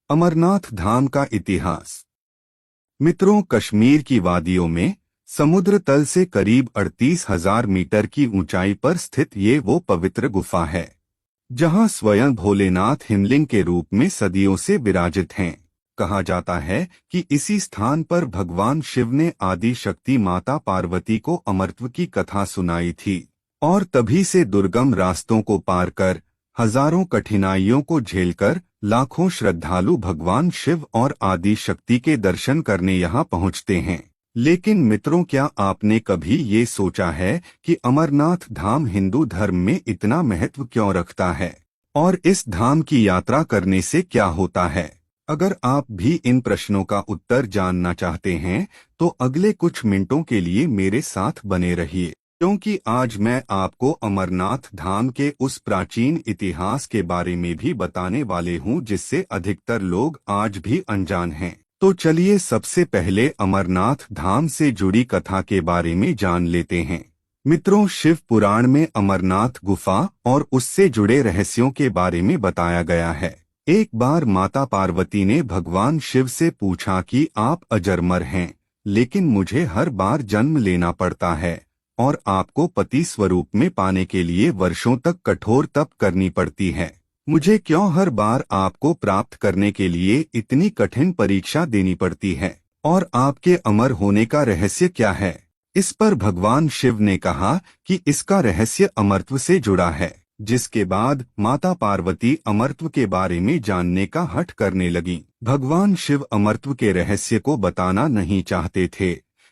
अमरनाथ धाम का इतिहास। मित्रों, कश्मीर की वादियों में समुद्र तल से करीब 38,000 मीटर की ऊंचाई पर स्थित ये वो पवित्र गुफा है जहां स्वयं भोलेनाथ हिमलिंग के रूप में सदियों से विराजित हैं। कहा जाता है कि इसी स्थान पर भगवान शिव ने आदि शक्ति माता पार्वती को अमरत्व की कथा सुनाई थी और तभी से दुर्गम रास्तों को पार कर, हजारों कठिनाइयों को झेलकर लाखों श्रद्धालु भगवान शिव और आदि शक्ति के दर्शन करने यहाँ पहुँचते हैं। लेकिन मित्रों, क्या आपने कभी ये सोचा है कि अमरनाथ धाम हिंदू धर्म में इतना महत्व क्यों रखता है और इस धाम की यात्रा करने से क्या होता है? अगर आप भी इन प्रश्नों का उत्तर जानना चाहते हैं तो अगले कुछ मिनटों के लिए मेरे साथ बने रहिए, क्योंकि आज मैं आपको अमरनाथ धाम के उस प्राचीन इतिहास के बारे में भी बताने वाले हूं जिससे अधिकतर लोग आज भी अनजान हैं। तो चलिए सबसे पहले अमरनाथ धाम से जुड़ी कथा के बारे में जान लेते हैं। मित्रों, शिव पुराण में अमरनाथ गुफा और उससे जुड़े रहस्यों के बारे में बताया गया है। एक बार माता पार्वती ने भगवान शिव से पूछा कि आप अजरमर हैं, लेकिन मुझे हर बार जन्म लेना पड़ता है और आपको पति स्वरूप में पाने के लिए वर्षों तक कठोर तप करनी पड़ती है। मुझे क्यों हर बार आपको प्राप्त करने के लिए इतनी कठिन परीक्षा देनी पड़ती है और आपके अमर होने का रहस्य क्या है? इस पर भगवान शिव ने कहा कि इसका रहस्य अमरत्व से जुड़ा है। जिसके बाद माता पार्वती अमरत्व के बारे में जानने का हठ करने लगी। भगवान शिव अमरत्व के रहस्य को बताना नहीं चाहते थे,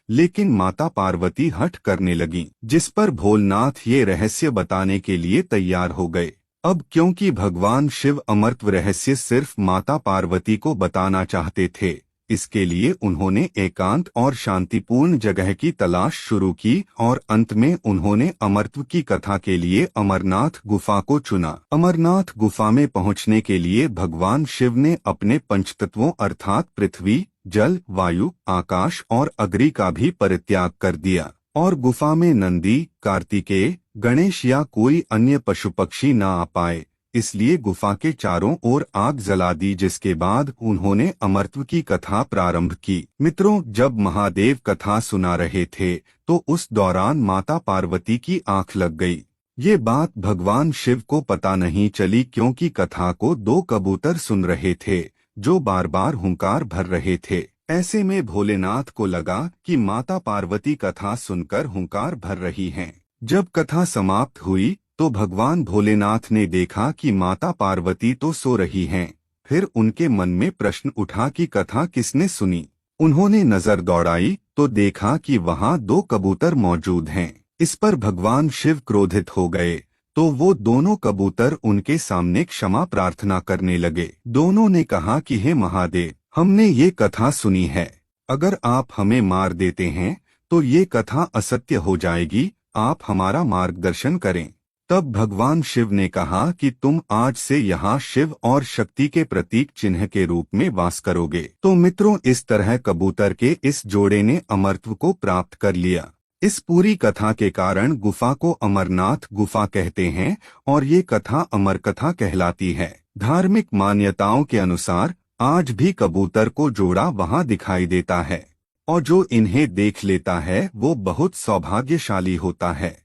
लेकिन माता पार्वती हठ करने लगी, जिस पर भोलेनाथ ये रहस्य बताने के लिए तैयार हो गए। अब क्योंकि भगवान शिव अमरत्व रहस्य सिर्फ माता पार्वती को बताना चाहते थे, इसके लिए उन्होंने एकांत और शांतिपूर्ण जगह की तलाश शुरू की और अंत में उन्होंने अमरत्व की कथा के लिए अमरनाथ गुफा को चुना। अमरनाथ गुफा में पहुंचने के लिए भगवान शिव ने अपने पंचतत्वों अर्थात पृथ्वी, जल, वायु, आकाश और अग्नि का भी परित्याग कर दिया और गुफा में नंदी, कार्तिकेय, गणेश या कोई अन्य पशु पक्षी न आ पाए, इसलिए गुफा के चारों ओर आग जला दी, जिसके बाद उन्होंने अमरत्व की कथा प्रारंभ की। मित्रों, जब महादेव कथा सुना रहे थे तो उस दौरान माता पार्वती की आंख लग गई। ये बात भगवान शिव को पता नहीं चली, क्योंकि कथा को दो कबूतर सुन रहे थे जो बार बार हुंकार भर रहे थे। ऐसे में भोलेनाथ को लगा कि माता पार्वती कथा सुनकर हुंकार भर रही हैं। जब कथा समाप्त हुई तो भगवान भोलेनाथ ने देखा कि माता पार्वती तो सो रही हैं। फिर उनके मन में प्रश्न उठा कि कथा किसने सुनी। उन्होंने नजर दौड़ाई तो देखा कि वहां दो कबूतर मौजूद हैं। इस पर भगवान शिव क्रोधित हो गए तो वो दोनों कबूतर उनके सामने क्षमा प्रार्थना करने लगे। दोनों ने कहा कि हे महादेव, हमने ये कथा सुनी है, अगर आप हमें मार देते हैं तो ये कथा असत्य हो जाएगी, आप हमारा मार्गदर्शन करें। तब भगवान शिव ने कहा कि तुम आज से यहाँ शिव और शक्ति के प्रतीक चिन्ह के रूप में वास करोगे। तो मित्रों, इस तरह कबूतर के इस जोड़े ने अमरत्व को प्राप्त कर लिया। इस पूरी कथा के कारण गुफा को अमरनाथ गुफा कहते हैं और ये कथा अमर कथा कहलाती है। धार्मिक मान्यताओं के अनुसार आज भी कबूतर को जोड़ा वहां दिखाई देता है और जो इन्हें देख लेता है वो बहुत सौभाग्यशाली होता है।